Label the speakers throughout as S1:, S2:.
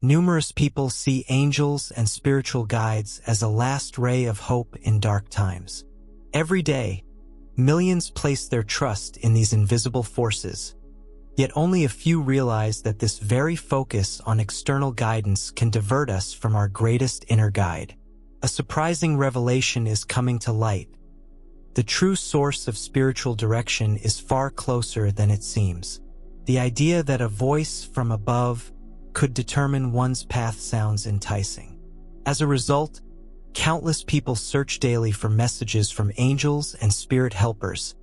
S1: Numerous people see angels and spiritual guides as a last ray of hope in dark times. Every day, millions place their trust in these invisible forces, yet only a few realize that this very focus on external guidance can divert us from our greatest inner guide. A surprising revelation is coming to light. The true source of spiritual direction is far closer than it seems. The idea that a voice from above could determine one's path sounds enticing. As a result, countless people search daily for messages from angels and spirit helpers,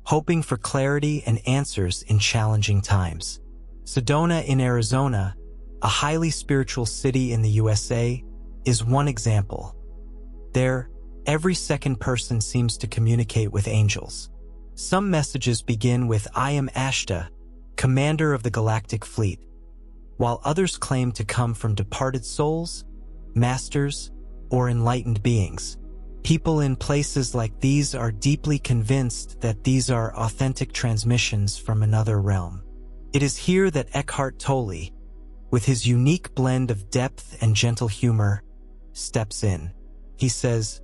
S1: hoping for clarity and answers in challenging times. Sedona in Arizona, a highly spiritual city in the USA, is one example. There, every second person seems to communicate with angels. Some messages begin with "I am Ashta, commander of the galactic fleet," while others claim to come from departed souls, masters, or enlightened beings. People in places like these are deeply convinced that these are authentic transmissions from another realm. It is here that Eckhart Tolle, with his unique blend of depth and gentle humor, steps in. He says,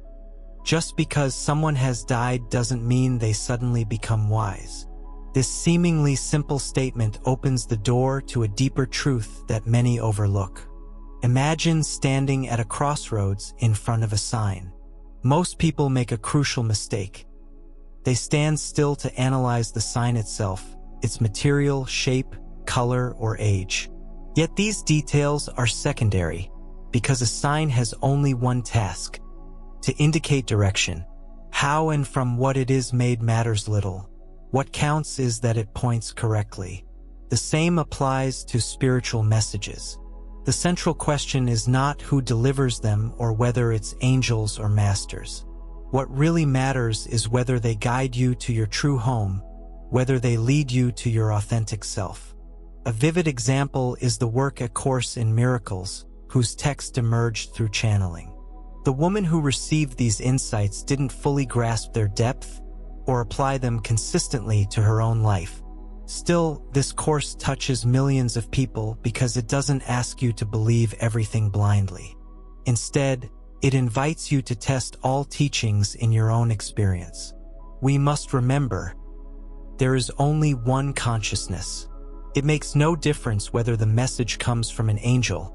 S1: "Just because someone has died doesn't mean they suddenly become wise." This seemingly simple statement opens the door to a deeper truth that many overlook. Imagine standing at a crossroads in front of a sign. Most people make a crucial mistake. They stand still to analyze the sign itself, its material, shape, color, or age. Yet these details are secondary, because a sign has only one task: to indicate direction. How and from what it is made matters little. What counts is that it points correctly. The same applies to spiritual messages. The central question is not who delivers them or whether it's angels or masters. What really matters is whether they guide you to your true home, whether they lead you to your authentic self. A vivid example is the work A Course in Miracles, whose text emerged through channeling. The woman who received these insights didn't fully grasp their depth or apply them consistently to her own life. Still, this course touches millions of people because it doesn't ask you to believe everything blindly. Instead, it invites you to test all teachings in your own experience. We must remember, there is only one consciousness. It makes no difference whether the message comes from an angel,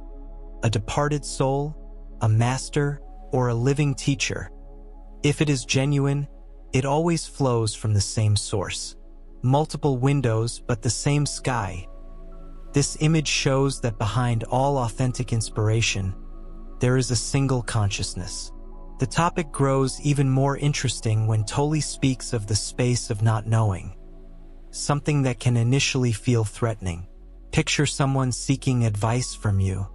S1: a departed soul, a master, or a living teacher. If it is genuine, it always flows from the same source. Multiple windows, but the same sky. This image shows that behind all authentic inspiration, there is a single consciousness. The topic grows even more interesting when Tolle speaks of the space of not knowing, something that can initially feel threatening. Picture someone seeking advice from you.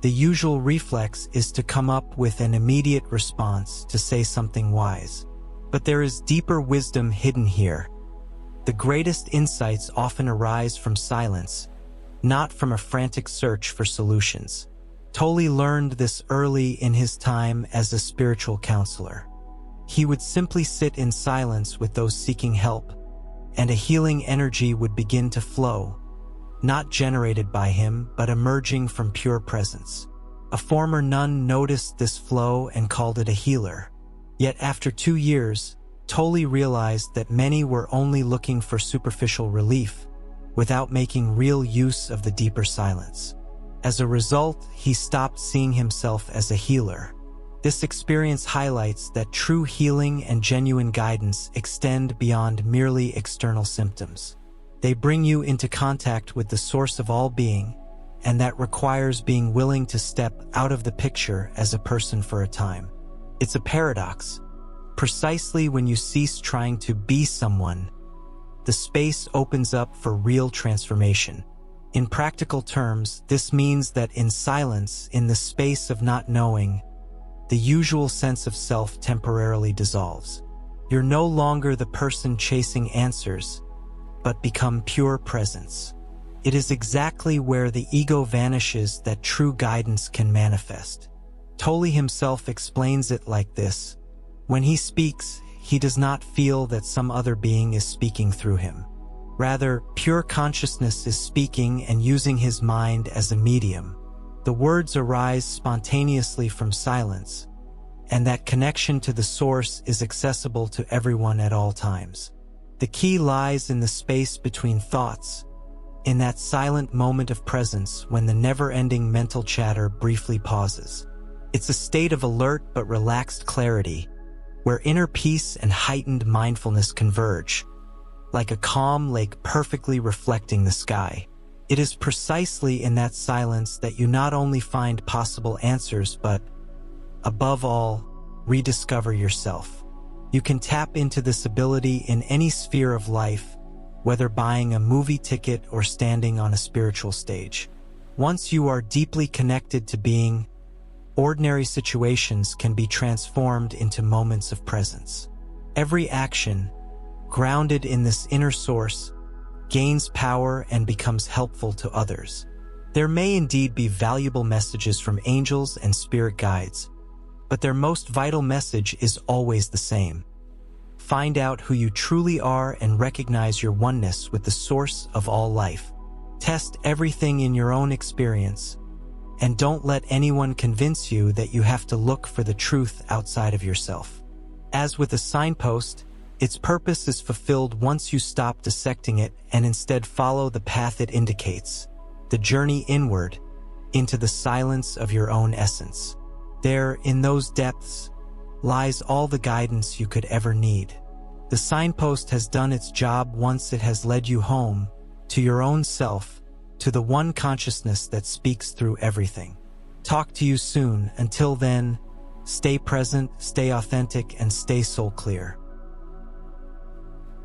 S1: The usual reflex is to come up with an immediate response, to say something wise. But there is deeper wisdom hidden here. The greatest insights often arise from silence, not from a frantic search for solutions. Tolle learned this early in his time as a spiritual counselor. He would simply sit in silence with those seeking help, and a healing energy would begin to flow, not generated by him, but emerging from pure presence. A former nun noticed this flow and called it a healer. Yet after 2 years, Tolle realized that many were only looking for superficial relief, without making real use of the deeper silence. As a result, he stopped seeing himself as a healer. This experience highlights that true healing and genuine guidance extend beyond merely external symptoms. They bring you into contact with the source of all being, and that requires being willing to step out of the picture as a person for a time. It's a paradox. Precisely when you cease trying to be someone, the space opens up for real transformation. In practical terms, this means that in silence, in the space of not knowing, the usual sense of self temporarily dissolves. You're no longer the person chasing answers, but become pure presence. It is exactly where the ego vanishes that true guidance can manifest. Tolle himself explains it like this: when he speaks, he does not feel that some other being is speaking through him. Rather, pure consciousness is speaking and using his mind as a medium. The words arise spontaneously from silence, and that connection to the source is accessible to everyone at all times. The key lies in the space between thoughts, in that silent moment of presence when the never-ending mental chatter briefly pauses. It's a state of alert but relaxed clarity, where inner peace and heightened mindfulness converge, like a calm lake perfectly reflecting the sky. It is precisely in that silence that you not only find possible answers but, above all, rediscover yourself. You can tap into this ability in any sphere of life, whether buying a movie ticket or standing on a spiritual stage. Once you are deeply connected to being, ordinary situations can be transformed into moments of presence. Every action, grounded in this inner source, gains power and becomes helpful to others. There may indeed be valuable messages from angels and spirit guides, but their most vital message is always the same. Find out who you truly are and recognize your oneness with the source of all life. Test everything in your own experience, and don't let anyone convince you that you have to look for the truth outside of yourself. As with a signpost, its purpose is fulfilled once you stop dissecting it and instead follow the path it indicates, the journey inward, into the silence of your own essence. There, in those depths, lies all the guidance you could ever need. The signpost has done its job once it has led you home, to your own self, to the one consciousness that speaks through everything. Talk to you soon. Until then, stay present, stay authentic, and stay soul clear.